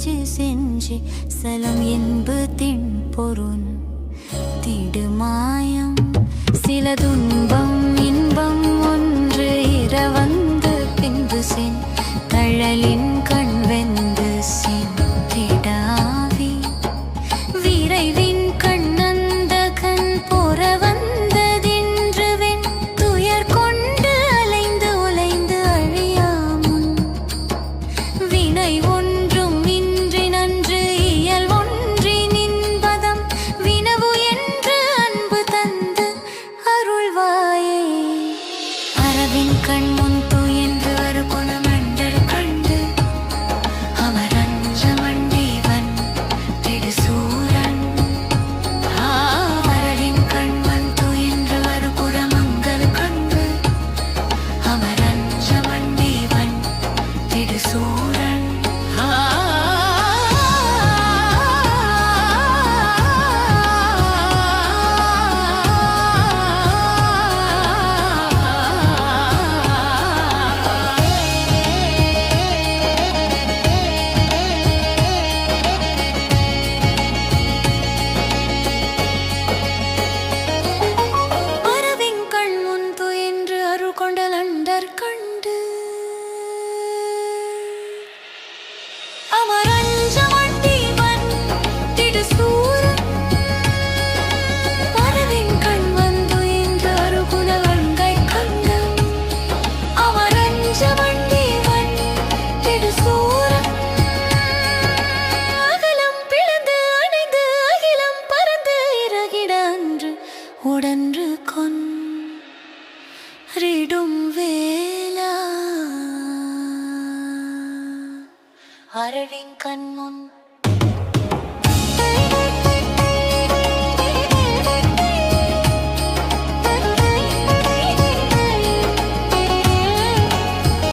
செஞ்சு செஞ்சு சலம் என்பு தின்பொருள் திடுமாயம் சில துன்பம் இன்பம் ஒன்று இரவந்து பின்பு சென் தழலின் கண் வெந்து சென் திடாவி விரைவின் கண்ணந்த கண் பொற வந்ததென்றுவென் துயர் கொண்டு அலைந்து உலைந்து அழியாமுன் வினை ஒன்றும் இன்றி நன்று இயல் ஒன்றி நின்பதம் வினவு என்று அன்பு தந்து அருள்வாயே அரவின் கண் முன் துயன்று வரு குணமண்டர் கண்டு அவர் அஞ்சமண்டீவன் திடுசூரன் அரவின் கண் முன் துயன்று வரு குணமங்கள் கண்டு அவர் அஞ்சமண்டீவன் திடுசூரன் கொண்டலண்டர் கண்டு அவர் அஞ்சமண்டீவன் திடுசூரன் அரவின் கண் வந்து இன்று அருகுணலங்கை கண்டு அவர் அஞ்சமண்டீவன் திடுசூரன் அகலம் பிளந்து அணைந்து அகிலம் பறந்து இறகிட அன்று உடன்று கொன்றிடும் வேளா அரவின் கண் முன்